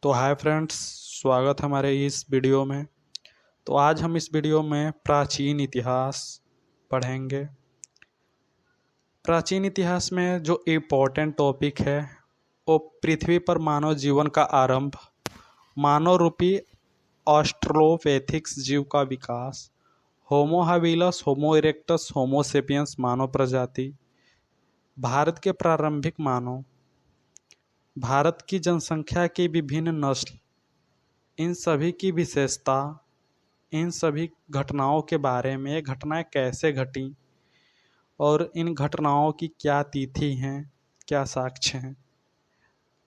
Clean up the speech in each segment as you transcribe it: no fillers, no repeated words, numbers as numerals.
तो hi friends, स्वागत है हमारे इस वीडियो में। तो आज हम इस वीडियो में प्राचीन इतिहास पढ़ेंगे। प्राचीन इतिहास में जो इम्पोर्टेंट टॉपिक है वो पृथ्वी पर मानव जीवन का आरंभ, मानव रूपी ऑस्ट्रलोपैथिक्स जीव का विकास, होमो हैबिलस, होमो इरेक्टस, होमो सेपियंस मानव प्रजाति, भारत के प्रारंभिक मानव, भारत की जनसंख्या की विभिन्न नस्ल, इन सभी की विशेषता, इन सभी घटनाओं के बारे में, ये घटनाएं कैसे घटी और इन घटनाओं की क्या तिथि हैं, क्या साक्ष्य हैं,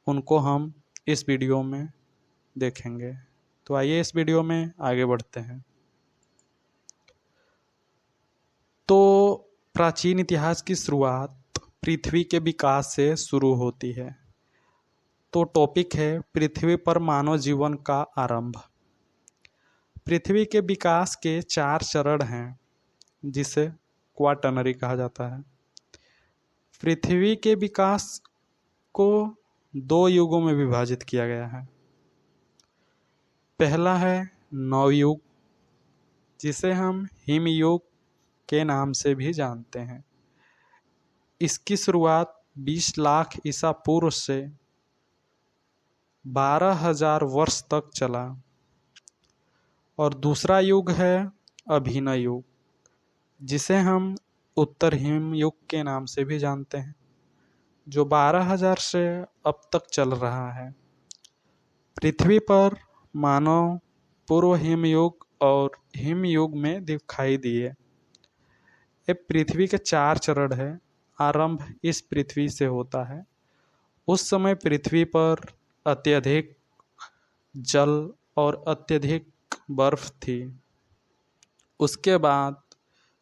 उनको हम इस वीडियो में देखेंगे। तो आइए इस वीडियो में आगे बढ़ते हैं। तो प्राचीन इतिहास की शुरुआत पृथ्वी के विकास से शुरू होती है। तो टॉपिक है पृथ्वी पर मानव जीवन का आरंभ। पृथ्वी के विकास के 4 चरण हैं, जिसे क्वाटरनरी कहा जाता है। पृथ्वी के विकास को 2 युगों में विभाजित किया गया है। पहला है नवयुग, जिसे हम हिमयुग के नाम से भी जानते हैं। इसकी शुरुआत 20 लाख ईसा पूर्व से 12,000 वर्ष तक चला। और दूसरा युग है अभिनव युग, जिसे हम उत्तर हिमयुग के नाम से भी जानते हैं, जो 12,000 से अब तक चल रहा है। पृथ्वी पर मानव पूर्व हिमयुग और हिमयुग में दिखाई दिए। ये पृथ्वी के 4 चरण है। आरंभ इस पृथ्वी से होता है। उस समय पृथ्वी पर अत्यधिक जल और अत्यधिक बर्फ थी। उसके बाद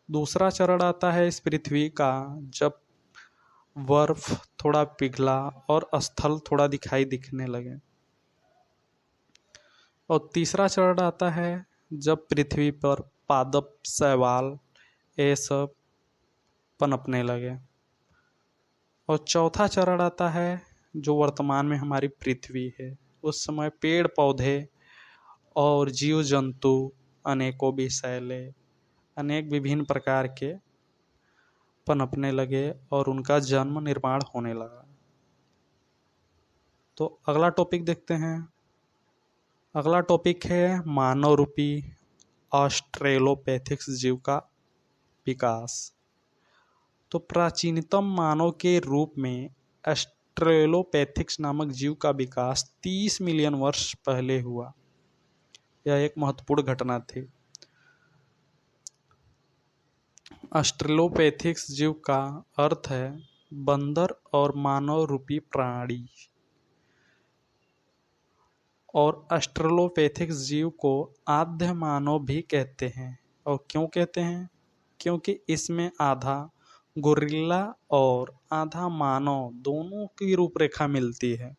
दूसरा चरण आता है इस पृथ्वी का, जब बर्फ थोड़ा पिघला और स्थल थोड़ा दिखने लगे। और तीसरा चरण आता है जब पृथ्वी पर पादप, शैवाल ये सब पनपने लगे। और चौथा चरण आता है जो वर्तमान में हमारी पृथ्वी है। उस समय पेड़ पौधे और जीव जंतु अनेकों विषैले, अनेक विभिन्न प्रकार के पनपने लगे और उनका जन्म निर्माण होने लगा। तो अगला टॉपिक देखते हैं। अगला टॉपिक है मानव रूपी ऑस्ट्रेलोपैथिक्स जीव का विकास। तो प्राचीनतम मानव के रूप में ऑस्ट्रेलोपैथिक्स नामक जीव का विकास 30 मिलियन वर्ष पहले हुआ। यह एक महत्वपूर्ण घटना थी। ऑस्ट्रेलोपैथिक्स जीव का अर्थ है बंदर और मानव रूपी प्राणी। और ऑस्ट्रेलोपैथिक्स जीव को आद्य मानव भी कहते हैं। और क्यों कहते हैं? क्योंकि इसमें आधा गोरिल्ला और आधा मानव दोनों की रूपरेखा मिलती है।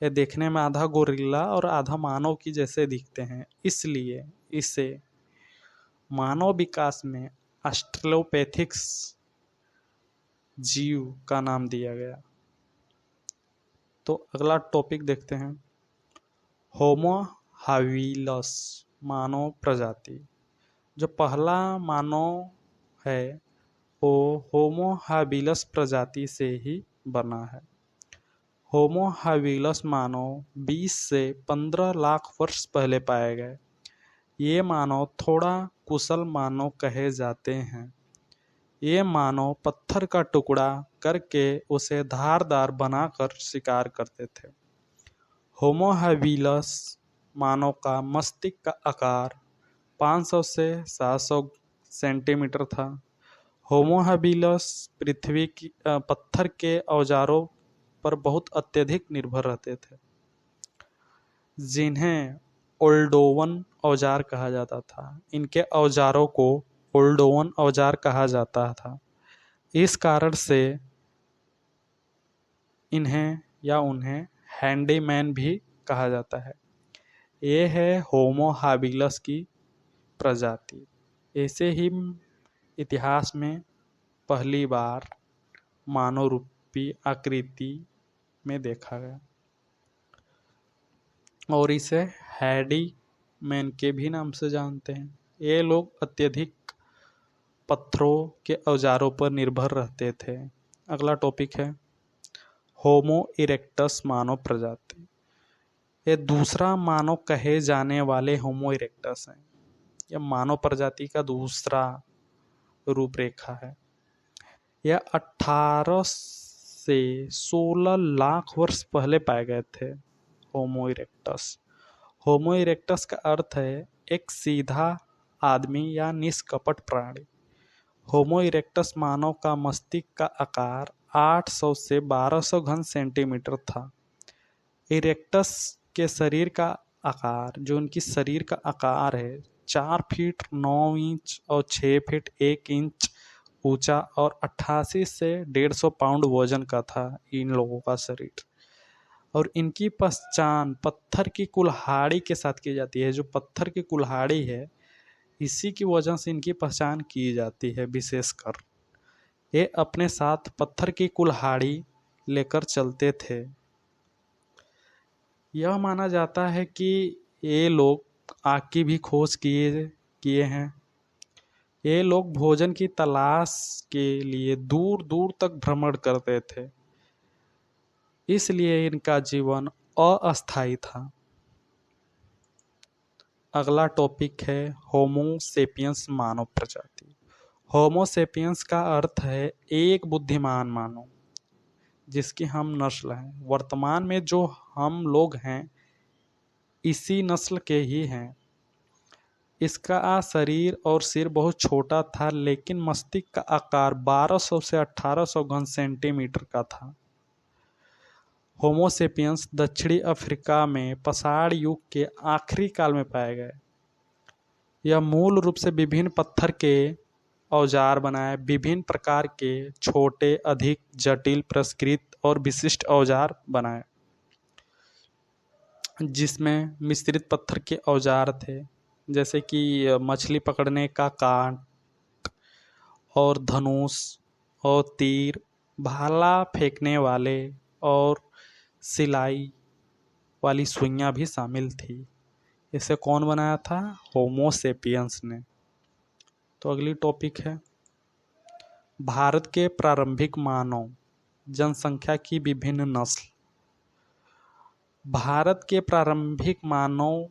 ये देखने में आधा गोरिल्ला और आधा मानव की जैसे दिखते हैं, इसलिए इसे मानव विकास में ऑस्ट्रेलोपैथिक्स जीव का नाम दिया गया। तो अगला टॉपिक देखते हैं। होमो हैबिलस मानव प्रजाति। जो पहला मानव है वो होमो हैबिलस प्रजाति से ही बना है। होमो हैबिलस मानव 20 से 15 लाख वर्ष पहले पाए गए। ये मानव थोड़ा कुशल मानव कहे जाते हैं। ये मानव पत्थर का टुकड़ा करके उसे धारदार बनाकर शिकार करते थे। होमो हैबिलस मानव का मस्तिष्क का आकार 500 से 700 सेंटीमीटर था। होमो हैबिलस पृथ्वी की पत्थर के औजारों पर बहुत अत्यधिक निर्भर रहते थे, जिन्हें ओल्डोवन औजार कहा जाता था। इनके औजारों को ओल्डोवन औजार कहा जाता था। इस कारण से इन्हें या उन्हें हैंडीमैन भी कहा जाता है। ये है होमो हैबिलस की प्रजाति। ऐसे ही इतिहास में पहली बार मानव रूपी आकृति में देखा गया। और इसे हैडी मैन के भी नाम से जानते हैं। ये लोग अत्यधिक पत्थरों के औजारों पर निर्भर रहते थे। अगला टॉपिक है होमो इरेक्टस मानव प्रजाति। ये दूसरा मानव कहे जाने वाले होमो इरेक्टस हैं। यह मानव प्रजाति का दूसरा रूपरेखा है। यह 18 से 16 लाख वर्ष पहले पाए गए थे। होमो इरेक्टस, होमो इरेक्टस का अर्थ है एक सीधा आदमी या निष्कपट प्राणी। होमो इरेक्टस मानव का मस्तिष्क का आकार 800 से 1200 घन सेंटीमीटर था। इरेक्टस के शरीर का आकार, जो उनकी शरीर का आकार है, 4 फीट 9 इंच और 6 फीट 1 इंच ऊंचा और 88 से 150 पाउंड वजन का था इन लोगों का शरीर। और इनकी पहचान पत्थर की कुल्हाड़ी के साथ की जाती है। जो पत्थर की कुल्हाड़ी है, इसी की वजह से इनकी पहचान की जाती है। विशेषकर ये अपने साथ पत्थर की कुल्हाड़ी लेकर चलते थे। यह माना जाता है कि ये लोग आग की भी खोज किए हैं। ये लोग भोजन की तलाश के लिए दूर दूर तक भ्रमण करते थे, इसलिए इनका जीवन अस्थायी था। अगला टॉपिक है होमो सेपियंस मानव प्रजाति। होमो सेपियंस का अर्थ है एक बुद्धिमान मानव, जिसकी हम नस्ल हैं। वर्तमान में जो हम लोग हैं, इसी नस्ल के ही हैं। इसका शरीर और सिर बहुत छोटा था, लेकिन मस्तिष्क का आकार 1200 से 1800 घन सेंटीमीटर का था। होमो सेपियंस दक्षिणी अफ्रीका में पाषाण युग के आखिरी काल में पाए गए। यह मूल रूप से विभिन्न पत्थर के औजार बनाए विभिन्न प्रकार के छोटे, अधिक जटिल, परिष्कृत और विशिष्ट औजार बनाए, जिसमें मिश्रित पत्थर के औजार थे, जैसे कि मछली पकड़ने का कांट और धनुष और तीर, भाला फेंकने वाले और सिलाई वाली सुइयां भी शामिल थी। इसे कौन बनाया था? होमो सेपियंस ने। तो अगली टॉपिक है भारत के प्रारंभिक मानव जनसंख्या की विभिन्न नस्ल। भारत के प्रारंभिक मानव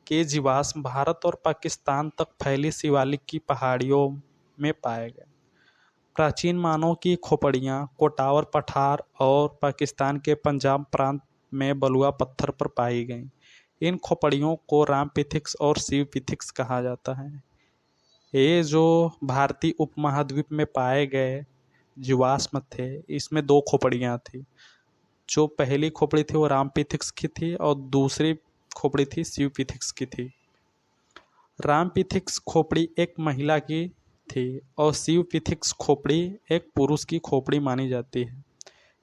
के जीवाश्म भारत और पाकिस्तान तक फैली शिवालिक की पहाड़ियों में पाए गए। प्राचीन मानव की खोपड़ियाँ कोटावर पठार और पाकिस्तान के पंजाब प्रांत में बलुआ पत्थर पर पाई गईं। इन खोपड़ियों को रामपिथिक्स और शिवपिथिक्स कहा जाता है। ये जो भारतीय उपमहाद्वीप में पाए गए जीवाश्म थे, इसमें 2 खोपड़ियाँ थी। जो पहली खोपड़ी थी वो रामपिथिक्स की थी और दूसरी खोपड़ी थी शिवपिथिक्स की थी। रामपिथिक्स खोपड़ी एक महिला की थी और शिवपिथिक्स खोपड़ी एक पुरुष की खोपड़ी मानी जाती है।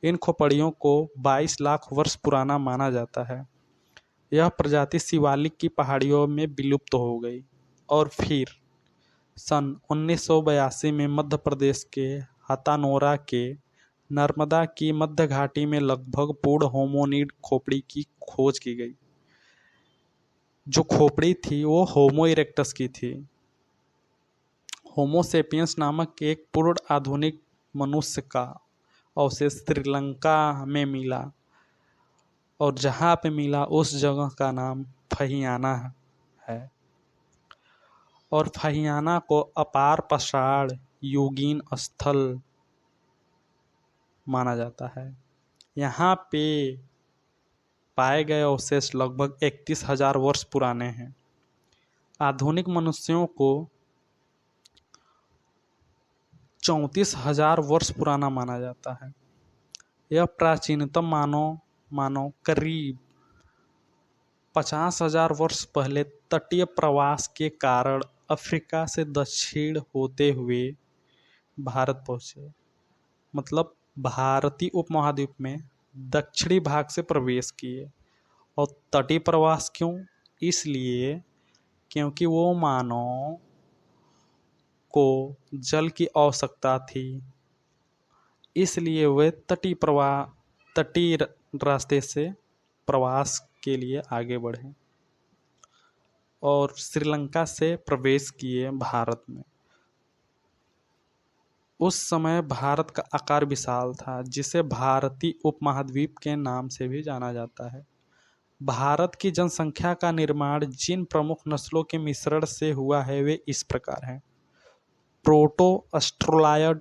इन खोपड़ियों को 22 लाख वर्ष पुराना माना जाता है। यह प्रजाति शिवालिक की पहाड़ियों में विलुप्त हो गई और फिर सन 1982 में मध्य प्रदेश के हथानोरा के नर्मदा की मध्य घाटी में लगभग पूर्ण होमोनिड खोपड़ी की खोज की गई। जो खोपड़ी थी वो होमो इरेक्टस की थी। होमो सेपियंस नामक एक पूर्ण आधुनिक मनुष्य का अवशेष श्रीलंका में मिला और जहाँ पे मिला उस जगह का नाम फहियाना है और फहियाना को अपार पाषाण युगीन स्थल माना जाता है। यहाँ पे पाए गए अवशेष लगभग 31,000 वर्ष पुराने हैं। आधुनिक मनुष्यों को 34,000 वर्ष पुराना माना जाता है। यह प्राचीनतम मानव करीब 50,000 वर्ष पहले तटीय प्रवास के कारण अफ्रीका से दक्षिण होते हुए भारत पहुँचे। मतलब भारतीय उपमहाद्वीप में दक्षिणी भाग से प्रवेश किए। और तटीय प्रवास क्यों? इसलिए क्योंकि वो मानव को जल की आवश्यकता थी, इसलिए वे तटीय रास्ते से प्रवास के लिए आगे बढ़े और श्रीलंका से प्रवेश किए भारत में। उस समय भारत का आकार विशाल था, जिसे भारतीय उपमहाद्वीप के नाम से भी जाना जाता है। भारत की जनसंख्या का निर्माण जिन प्रमुख नस्लों के मिश्रण से हुआ है वे इस प्रकार हैं: प्रोटो ऑस्ट्रोलॉयड,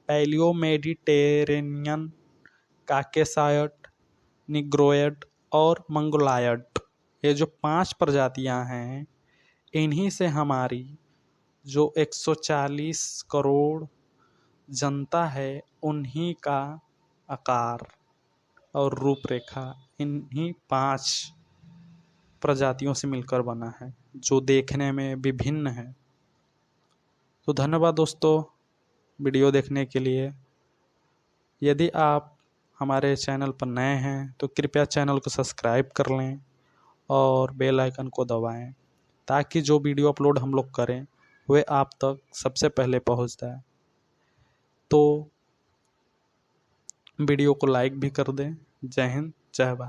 पैलियो मेडिटेरेनियन, काकेसायड, निग्रोयड और मंगोलायड। ये जो 5 प्रजातियां हैं, इन्हीं से हमारी जो 140 करोड़ जनता है, उन्हीं का आकार और रूपरेखा इन्हीं 5 प्रजातियों से मिलकर बना है, जो देखने में विभिन्न है। तो धन्यवाद दोस्तों वीडियो देखने के लिए। यदि आप हमारे चैनल पर नए हैं तो कृपया चैनल को सब्सक्राइब कर लें और बेल आइकन को दबाएं, ताकि जो वीडियो अपलोड हम लोग करें वे आप तक सबसे पहले पहुंच जाए। तो वीडियो को लाइक भी कर दें। जय हिंद, जय भारत।